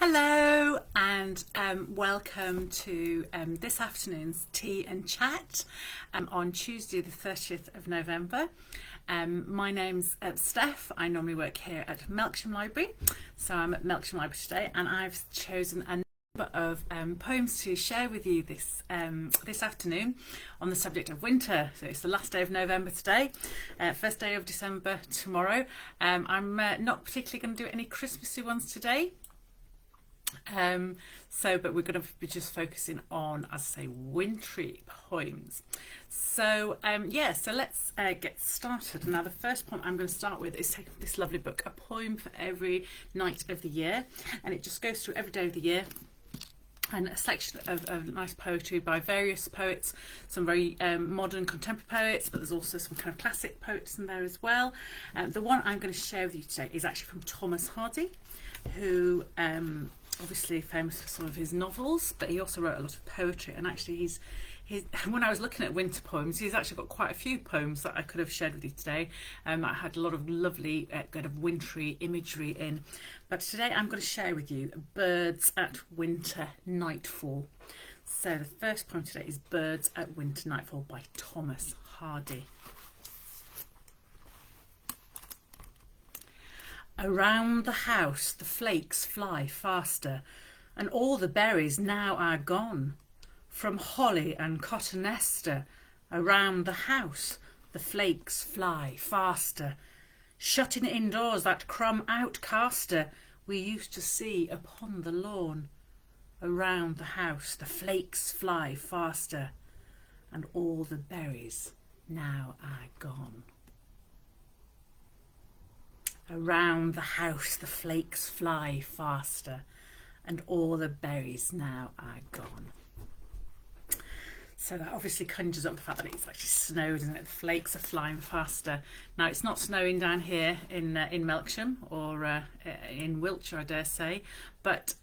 Hello and welcome to this afternoon's tea and chat on Tuesday the 30th of November. My name's Steph. I normally work here at Melksham Library, so I'm at Melksham Library today, and I've chosen a number of poems to share with you this afternoon on the subject of winter. So it's the last day of November today, first day of December tomorrow. I'm not particularly going to do any Christmassy ones today. But we're going to be just focusing on, as I say, wintry poems. So let's get started. Now, the first poem I'm going to start with is taken from this lovely book, A Poem for Every Night of the Year, and it just goes through every day of the year, and a selection of nice poetry by various poets, some very modern contemporary poets, but there's also some kind of classic poets in there as well. The one I'm going to share with you today is actually from Thomas Hardy, who obviously famous for some of his novels, but he also wrote a lot of poetry. And actually he's when I was looking at winter poems, he's actually got quite a few poems that I could have shared with you today. I had a lot of lovely kind of wintry imagery in, but today I'm going to share with you Birds at Winter Nightfall. So the first poem today is Birds at Winter Nightfall by Thomas Hardy. Around the house the flakes fly faster, and all the berries now are gone. From holly and cotoneaster, around the house the flakes fly faster. Shutting indoors that crumb outcaster we used to see upon the lawn. Around the house the flakes fly faster, and all the berries now are gone. Around the house the flakes fly faster, and all the berries now are gone. So that obviously conjures up the fact that it's actually snowed, isn't it? The flakes are flying faster. Now, it's not snowing down here in Melksham or in Wiltshire, I dare say, but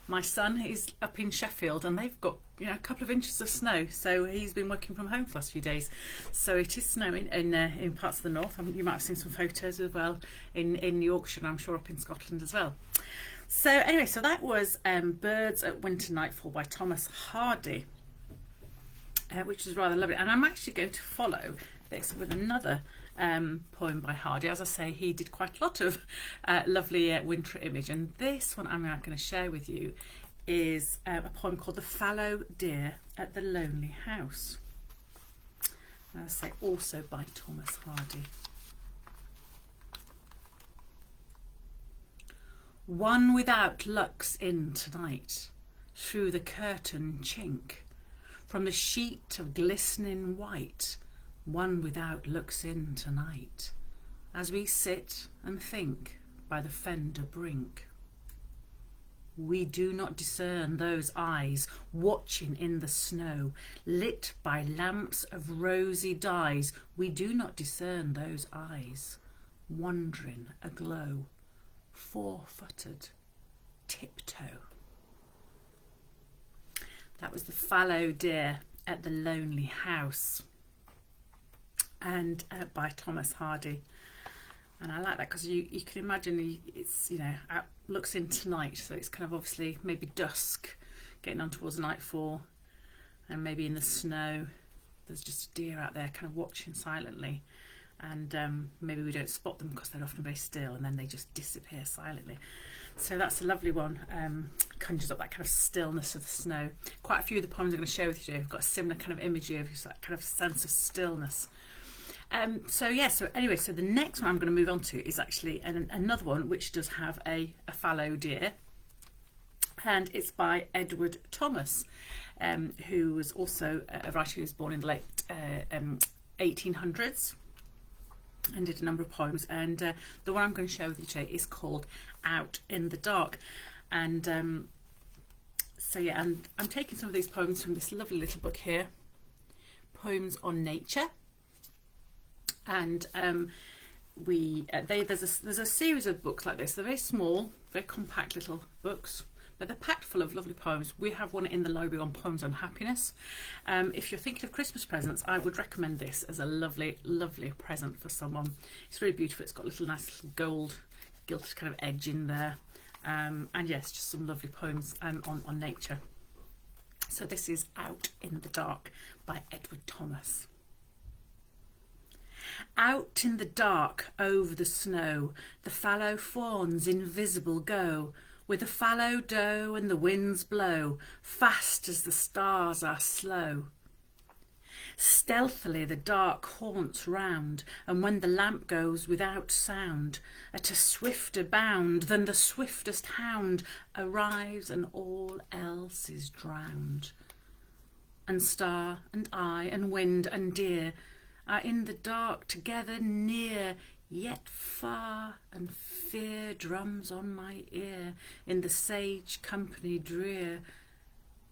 my son is up in Sheffield, and they've got a couple of inches of snow. So he's been working from home for the last few days. So it is snowing in parts of the north. You might have seen some photos as well in Yorkshire, and I'm sure up in Scotland as well. So anyway, so that was Birds at Winter Nightfall by Thomas Hardy, which is rather lovely. And I'm actually going to follow this with another poem by Hardy. As I say, he did quite a lot of lovely winter image, and this one I'm going to share with you is a poem called The Fallow Deer at the Lonely House. And as I say, also by Thomas Hardy. One without looks in tonight, through the curtain chink, from the sheet of glistening white. One without looks in tonight, as we sit and think by the fender brink. We do not discern those eyes watching in the snow, lit by lamps of rosy dyes. We do not discern those eyes, wandering aglow, four-footed, tiptoe. That was The Fallow Deer at the Lonely House, and by Thomas Hardy. And I like that because you can imagine it's out, looks in tonight, so it's kind of obviously maybe dusk, getting on towards nightfall, and maybe in the snow there's just a deer out there kind of watching silently, and maybe we don't spot them because they're often very still, and then they just disappear silently. So that's a lovely one. Conjures up that kind of stillness of the snow. Quite a few of the poems I'm going to share with you today have got a similar kind of imagery of that kind of sense of stillness. So the next one I'm going to move on to is actually another one which does have a fallow deer, and it's by Edward Thomas, who was also a writer who was born in the late 1800s and did a number of poems. And the one I'm going to share with you today is called Out in the Dark. And and I'm taking some of these poems from this lovely little book here, Poems on Nature. And there's a series of books like this. They're very small, very compact little books, but they're packed full of lovely poems. We have one in the library on poems on happiness. If you're thinking of Christmas presents, I would recommend this as a lovely, lovely present for someone. It's really beautiful. It's got a nice little gold gilt kind of edge in there, And yes, just some lovely poems on nature. So this is Out in the Dark by Edward Thomas. Out in the dark over the snow, the fallow fawns invisible go, with the fallow doe and the winds blow, fast as the stars are slow. Stealthily the dark haunts round, and when the lamp goes without sound, at a swifter bound than the swiftest hound, arrives and all else is drowned. And star and eye and wind and deer are in the dark together near, yet far, and fear drums on my ear in the sage company drear.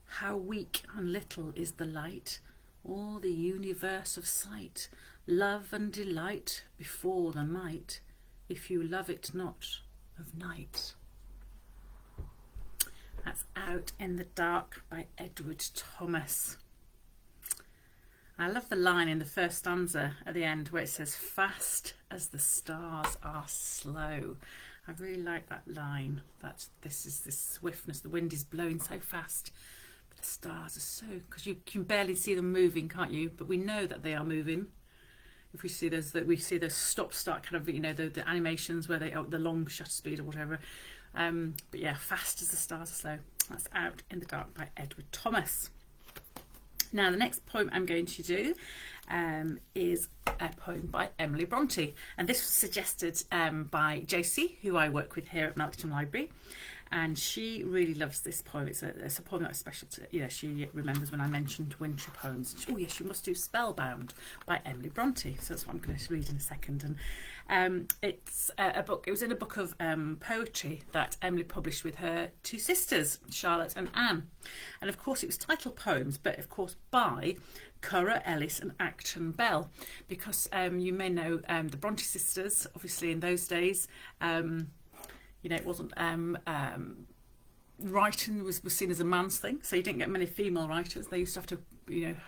How weak and little is the light, all the universe of sight, love and delight before the might, if you love it not of night. That's Out in the Dark by Edward Thomas. I love the line in the first stanza at the end where it says, fast as the stars are slow. I really like that line. This is this swiftness. The wind is blowing so fast, but the stars are so, because you can barely see them moving, can't you? But we know that they are moving. If we see those stop-start kind of, the animations where they, the long shutter speed or whatever. But yeah, fast as the stars are slow. That's Out in the Dark by Edward Thomas. Now, the next poem I'm going to do is a poem by Emily Bronte. And this was suggested by Josie, who I work with here at Melksham Library. And she really loves this poem. It's a poem that's special to, she remembers when I mentioned wintry poems. Oh yes, you must do Spellbound by Emily Bronte. So that's what I'm going to read in a second. And it's a book, it was in a book of poetry that Emily published with her two sisters, Charlotte and Anne. And of course it was titled Poems, but of course by Currer, Ellis and Acton Bell, because you may know the Bronte sisters, obviously in those days, it wasn't writing was seen as a man's thing, so you didn't get many female writers. They used to have to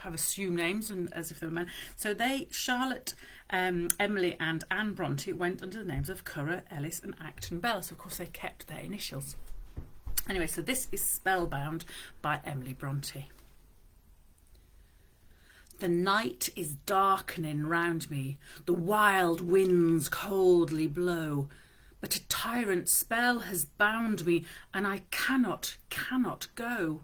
have assumed names and as if they were men. So Charlotte, Emily and Anne Bronte went under the names of Currer, Ellis and Acton Bell, so of course they kept their initials. Anyway, so this is Spellbound by Emily Bronte. The night is darkening round me, the wild winds coldly blow, but a tyrant spell has bound me, and I cannot go.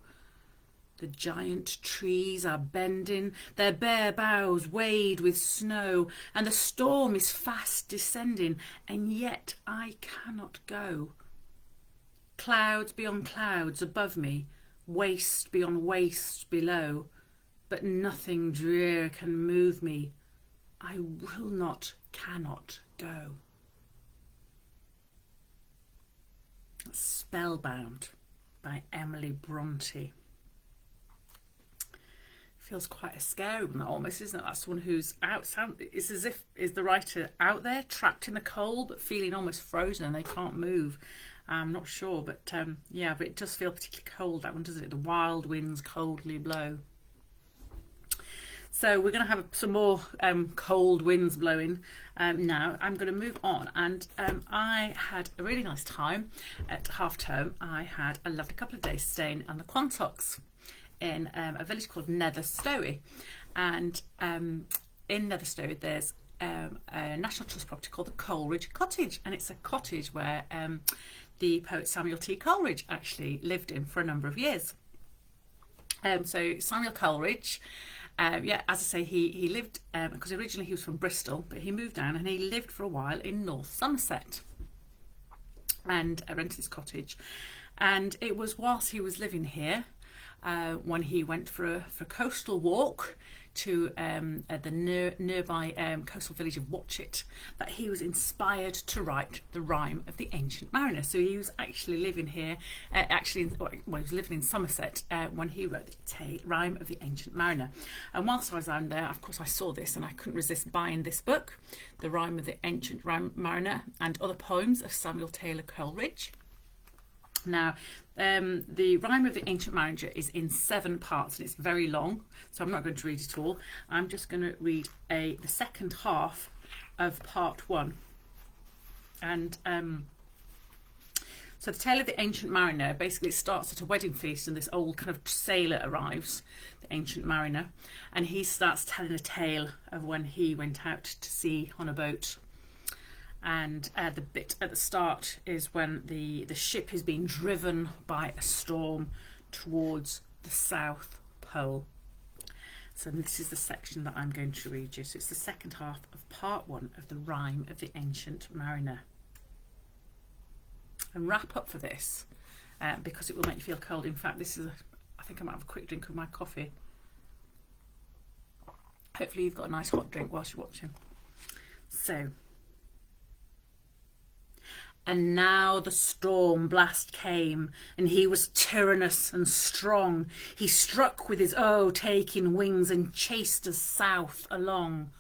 The giant trees are bending, their bare boughs wade with snow, and the storm is fast descending, and yet I cannot go. Clouds beyond clouds above me, waste beyond waste below, but nothing drear can move me. I will not, cannot go. Spellbound by Emily Bronte. Feels quite a scary one almost, isn't it? That's someone who's it's as if is the writer out there trapped in the cold but feeling almost frozen and they can't move. I'm not sure, but yeah, but it does feel particularly cold, that one, doesn't it? The wild winds coldly blow. So we're going to have some more cold winds blowing now. I'm going to move on, and I had a really nice time at half term. I had a lovely couple of days staying on the Quantocks in a village called Netherstowey, and in Netherstowey there's a National Trust property called the Coleridge Cottage, and it's a cottage where the poet Samuel T Coleridge actually lived in for a number of years. So Samuel Coleridge, as I say, he lived, because originally he was from Bristol, but he moved down and he lived for a while in North Somerset and rented this cottage. And it was whilst he was living here, when he went for a coastal walk to the nearby coastal village of Watchet, that he was inspired to write the Rime of the Ancient Mariner. So he was actually living here, he was living in Somerset when he wrote the Rime of the Ancient Mariner. And whilst I was down there, of course, I saw this and I couldn't resist buying this book, The Rime of the Ancient Mariner, and Other Poems of Samuel Taylor Coleridge. Now, the Rime of the Ancient Mariner is in 7 parts and it's very long, so I'm not going to read it all. I'm just going to read the second half of part 1. And So the tale of the ancient mariner basically starts at a wedding feast, and this old kind of sailor arrives, the ancient mariner, and he starts telling a tale of when he went out to sea on a boat. And the bit at the start is when the ship is being driven by a storm towards the South Pole. So this is the section that I'm going to read you. So it's the second half of part 1 of the Rime of the Ancient Mariner. And wrap up for this because it will make you feel cold. In fact, I think I might have a quick drink of my coffee. Hopefully you've got a nice hot drink whilst you're watching. So, and now the storm blast came, and he was tyrannous and strong. He struck with his taking wings and chased us south along,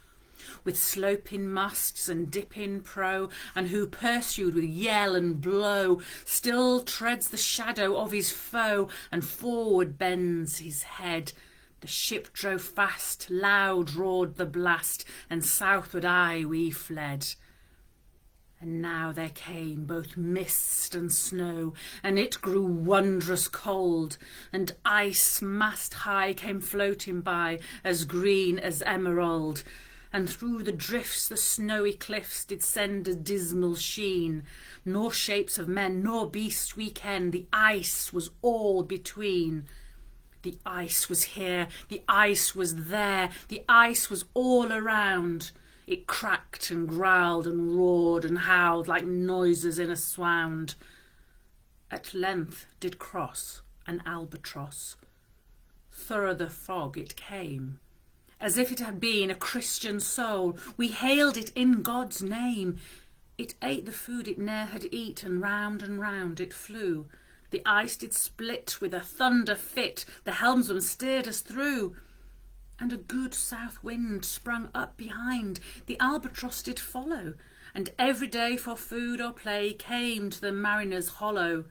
with sloping masts and dipping prow, and who pursued with yell and blow, still treads the shadow of his foe, and forward bends his head. The ship drove fast, loud roared the blast, and southward aye we fled. And now there came both mist and snow, and it grew wondrous cold, and ice mast high came floating by, as green as emerald, and through the drifts the snowy cliffs did send a dismal sheen, nor shapes of men nor beasts we ken, the ice was all between. The ice was here, the ice was there, the ice was all around. It cracked and growled and roared and howled like noises in a swound. At length did cross an albatross. Thorough the fog it came, as if it had been a Christian soul. We hailed it in God's name. It ate the food it ne'er had eat, and round it flew. The ice did split with a thunder fit, the helmsman steered us through. And a good south wind sprung up behind, the albatross did follow, and every day for food or play came to the mariner's hollow.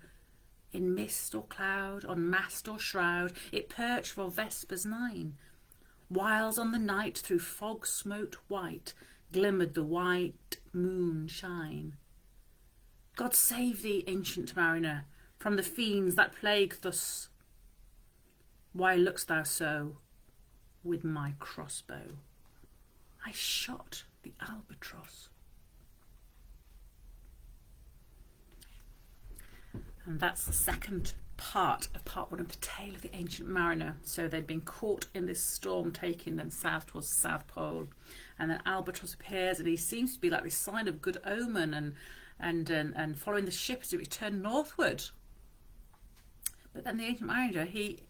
In mist or cloud, on mast or shroud, it perched for vespers 9, whiles on the night through fog smote white glimmered the white moon shine. God save thee, ancient mariner, from the fiends that plague thus. Why look'st thou so? With my crossbow I shot the albatross. And that's the second part of part 1 of the tale of the ancient mariner. So they'd been caught in this storm taking them south towards the South Pole, and then albatross appears, and he seems to be like this sign of good omen and following the ship as it returned northward. But then the ancient mariner, he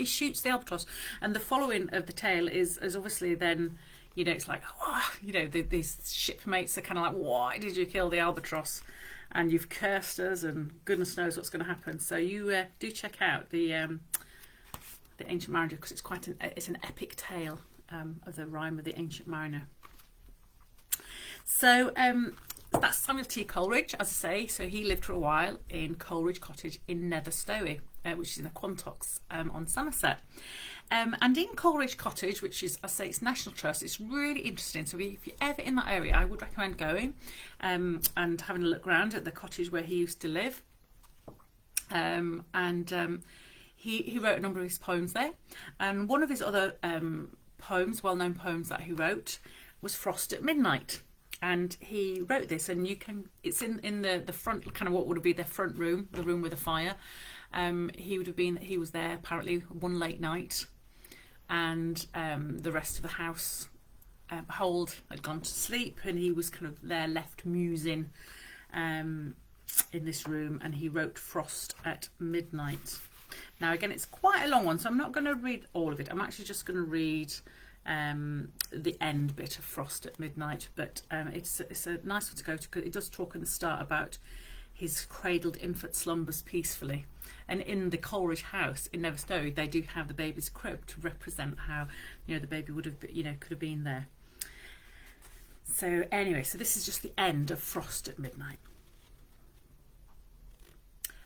shoots the albatross, and the following of the tale is obviously then, it's like, these shipmates are kind of like, why did you kill the albatross? And you've cursed us, and goodness knows what's going to happen. So you do check out the ancient mariner, because it's an epic tale of the Rime of the Ancient Mariner. So that's Samuel T Coleridge, as I say. So he lived for a while in Coleridge Cottage in Nether Stowey, which is in the Quantocks on Somerset. And in Coleridge Cottage, which is, I say, it's National Trust, it's really interesting. So if you're ever in that area, I would recommend going and having a look around at the cottage where he used to live. He wrote a number of his poems there. And one of his other poems, well-known poems that he wrote, was Frost at Midnight. And he wrote this, and it's in the front, kind of what would be the front room, the room with a fire. He was there apparently one late night, and the rest of the house hold had gone to sleep, and he was kind of there left musing in this room, and he wrote Frost at Midnight. Now again, it's quite a long one, so I'm not going to read all of it. I'm actually just going to read the end bit of Frost at Midnight, but it's a nice one to go to, because it does talk in the start about his cradled infant slumbers peacefully. And in the Coleridge house in Nether Stowey, they do have the baby's crib to represent how the baby would have could have been there. So anyway, so this is just the end of Frost at Midnight.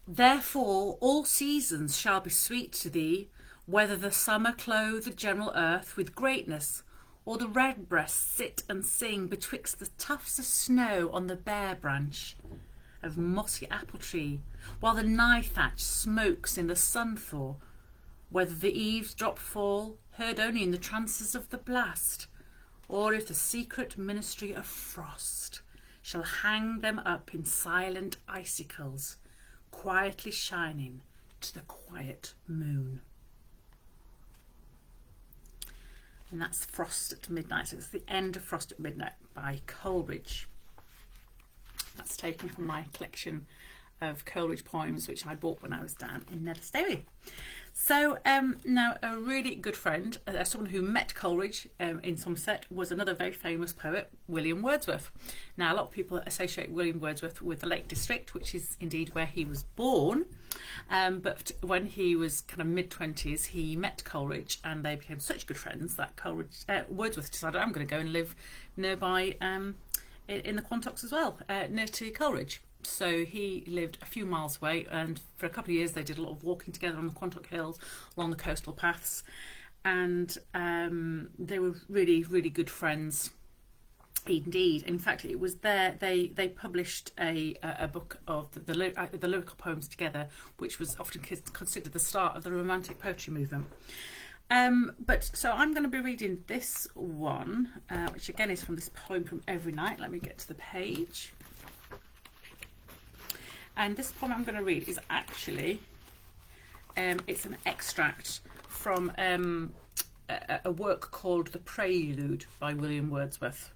Therefore all seasons shall be sweet to thee, whether the summer clothe the general earth with greatness, or the redbreast sit and sing betwixt the tufts of snow on the bare branch. of mossy apple tree, while the nigh thatch smokes in the sun thaw, whether the eaves drop fall, heard only in the trances of the blast, or if the secret ministry of frost shall hang them up in silent icicles, quietly shining to the quiet moon. And that's Frost at Midnight. So it's the end of Frost at Midnight by Coleridge. That's taken from my collection of Coleridge poems, which I bought when I was down in Netherstowey. So now a really good friend, someone who met Coleridge in Somerset, was another very famous poet, William Wordsworth. Now a lot of people associate William Wordsworth with the Lake District, which is indeed where he was born. But when he was kind of mid-20s, he met Coleridge and they became such good friends that Wordsworth decided, I'm going to go and live nearby in the Quantocks as well, near to Coleridge. So he lived a few miles away, and for a couple of years they did a lot of walking together on the Quantock Hills along the coastal paths, and they were really, really good friends indeed. In fact, it was there they published a book of the lyrical poems together, which was often considered the start of the Romantic poetry movement. So I'm going to be reading this one, which again is from this poem from Every Night. Let me get to the page. And this poem I'm going to read is actually, it's an extract from a work called The Prelude by William Wordsworth,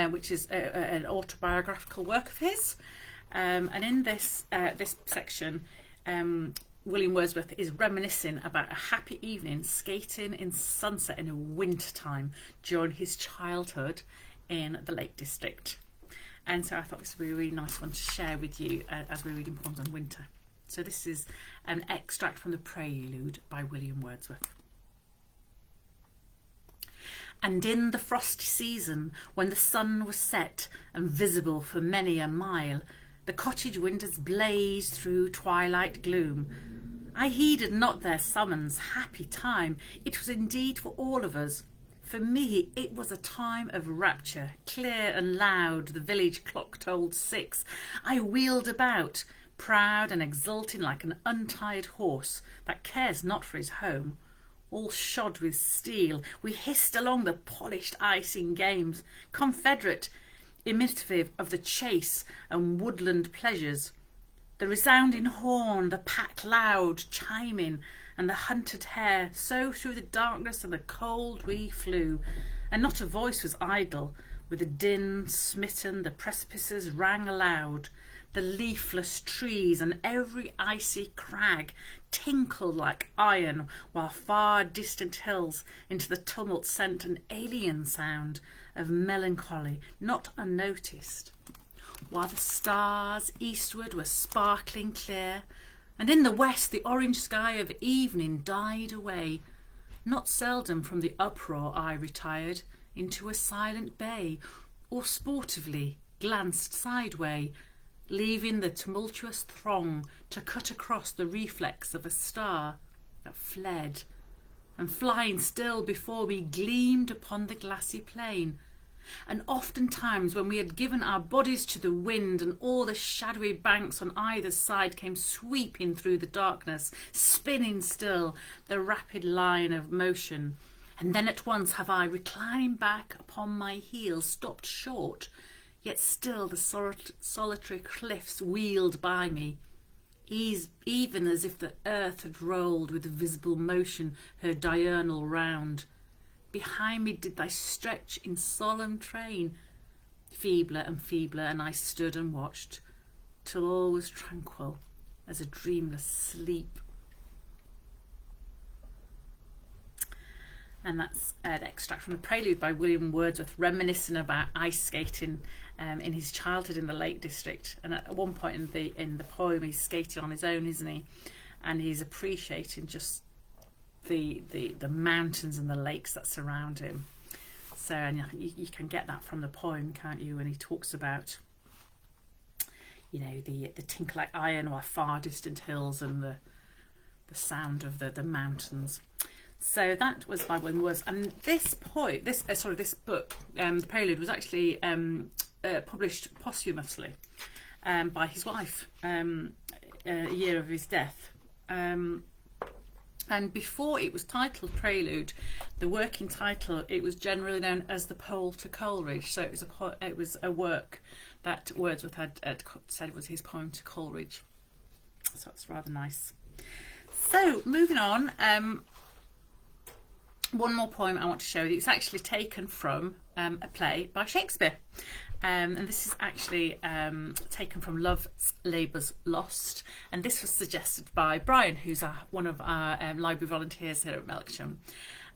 which is an autobiographical work of his. And in this section, William Wordsworth is reminiscing about a happy evening skating in sunset in a winter time during his childhood in the Lake District. And so I thought this would be a really nice one to share with you as we're reading poems on winter. So this is an extract from The Prelude by William Wordsworth. And in the frosty season, when the sun was set and visible for many a mile, the cottage windows blazed through twilight gloom. I heeded not their summons, happy time. It was indeed for all of us. For me, it was a time of rapture, clear and loud. The village clock tolled 6. I wheeled about, proud and exulting like an untied horse that cares not for his home. All shod with steel, we hissed along the polished ice in games, confederate, imitative of the chase and woodland pleasures. The resounding horn, the pack loud, chiming, and the hunted hare, so through the darkness and the cold we flew, and not a voice was idle. With the din smitten, the precipices rang aloud. The leafless trees and every icy crag tinkled like iron, while far distant hills into the tumult sent an alien sound of melancholy not unnoticed. While the stars eastward were sparkling clear, and in the west the orange sky of evening died away. Not seldom from the uproar I retired into a silent bay, or sportively glanced sideway, leaving the tumultuous throng to cut across the reflex of a star that fled, and flying still before me gleamed upon the glassy plain. And oftentimes when we had given our bodies to the wind, and all the shadowy banks on either side came sweeping through the darkness, spinning still the rapid line of motion, and then at once have I, reclining back upon my heels, stopped short, yet still the solitary cliffs wheeled by me, even as if the earth had rolled with visible motion her diurnal round. Behind me did they stretch in solemn train, feebler and feebler, and I stood and watched, till all was tranquil as a dreamless sleep. And that's an extract from The Prelude by William Wordsworth, reminiscing about ice skating in his childhood in the Lake District. And at one point in the poem, he's skating on his own, isn't he? And he's appreciating just the mountains and the lakes that surround him. So, and you can get that from the poem, can't you? When he talks about, you know, the tinkle like iron or far distant hills and the sound of the mountains. So that was by William Wordsworth. And this book, The Prelude, was actually published posthumously. by his wife a year of his death. And before it was titled Prelude, the working title, it was generally known as the Poem to Coleridge. So it was a work that Wordsworth had said was his poem to Coleridge. So it's rather nice. So moving on, one more poem I want to show you. It's actually taken from a play by Shakespeare. And this is actually taken from Love's Labour's Lost, and this was suggested by Brian, who's one of our library volunteers here at Melksham,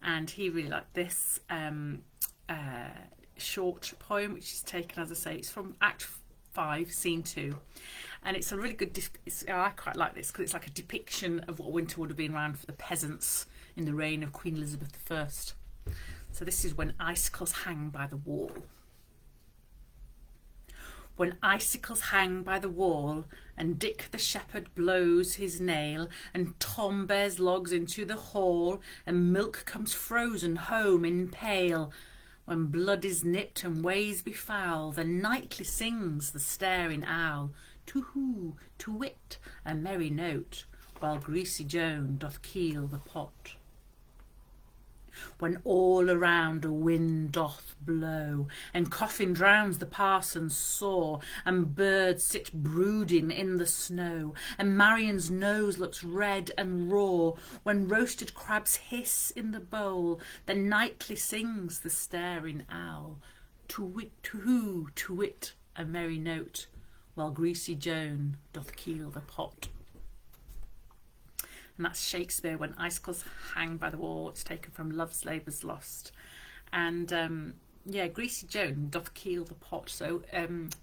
and he really liked this short poem, which is taken, as I say, it's from Act 5, Scene 2, and it's a really good, I quite like this because it's like a depiction of what winter would have been around for the peasants in the reign of Queen Elizabeth I. So this is When Icicles Hang by the Wall. When icicles hang by the wall, and Dick the shepherd blows his nail, and Tom bears logs into the hall, and milk comes frozen home in pail, when blood is nipped and ways be foul, then nightly sings the staring owl, to-hoo, to-wit, a merry note, while greasy Joan doth keel the pot. When all around a wind doth blow, and coffin drowns the parson's saw, and birds sit brooding in the snow, and Marion's nose looks red and raw, when roasted crabs hiss in the bowl, then nightly sings the staring owl, to-wit, to-hoo, to-wit, a merry note, while greasy Joan doth keel the pot. And that's Shakespeare, When Icicles Hang by the Wall. It's taken from Love's Labour's Lost. And yeah, greasy Joan doth keel the pot. So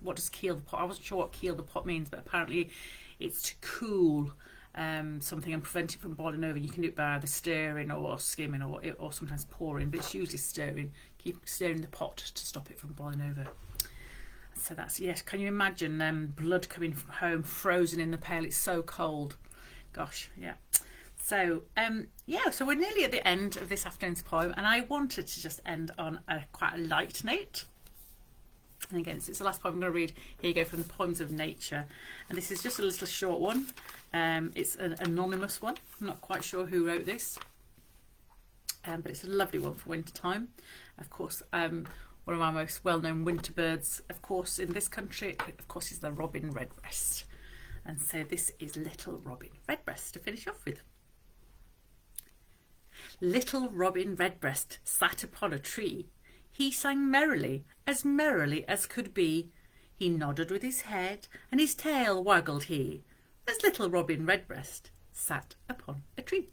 what does keel the pot? I wasn't sure what keel the pot means, but apparently it's to cool something and prevent it from boiling over. You can do it by either stirring or skimming or sometimes pouring, but it's usually stirring. Keep stirring the pot to stop it from boiling over. So that's, yes, can you imagine blood coming from home, frozen in the pail? It's so cold. Gosh, yeah. So yeah, so we're nearly at the end of this afternoon's poem, and I wanted to just end on quite a light note. And again, it's the last poem I'm going to read. Here you go, from the Poems of Nature, and this is just a little short one. It's an anonymous one. I'm not quite sure who wrote this, but it's a lovely one for winter time. Of course, one of our most well-known winter birds, of course, in this country, of course, is the robin redbreast. And so this is Little Robin Redbreast to finish off with. Little Robin Redbreast sat upon a tree. He sang merrily as could be. He nodded with his head, and his tail waggled he, as Little Robin Redbreast sat upon a tree.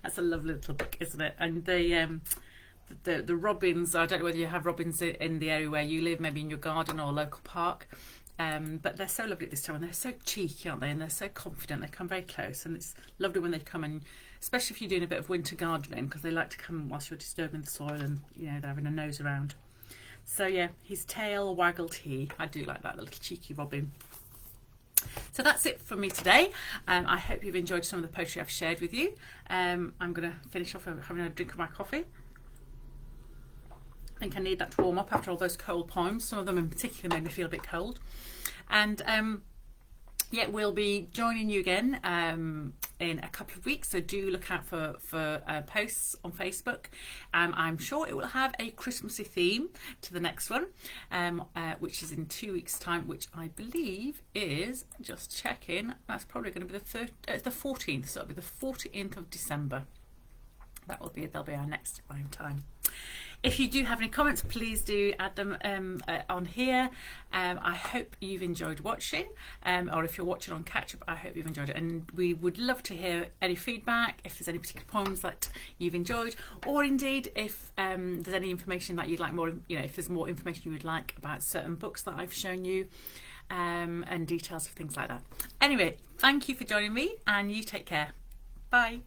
That's a lovely little book, isn't it? And the robins, I don't know whether you have robins in the area where you live, maybe in your garden or local park. But they're so lovely at this time, and they're so cheeky, aren't they? And they're so confident. They come very close, and it's lovely when they come in, especially if you're doing a bit of winter gardening, because they like to come whilst you're disturbing the soil, and you know, they're having a nose around. So yeah, his tail waggled he. I do like that, the little cheeky robin. So that's it for me today. I hope you've enjoyed some of the poetry I've shared with you. I'm going to finish off having a drink of my coffee. I think I need that to warm up after all those cold poems. Some of them in particular made me feel a bit cold. And yeah, we'll be joining you again in a couple of weeks, so do look out for posts on Facebook. I'm sure it will have a Christmassy theme to the next one, which is in 2 weeks' time, which I believe is, just checking, that's probably going to be the 14th, so it'll be the 14th of December. That'll be our next prime time. If you do have any comments, please do add them on here. I hope you've enjoyed watching, or if you're watching on catch up, I hope you've enjoyed it. And we would love to hear any feedback, if there's any particular poems that you've enjoyed, or indeed if there's any information that you'd like more, you know, if there's more information you would like about certain books that I've shown you, and details of things like that. Anyway, thank you for joining me, and you take care. Bye.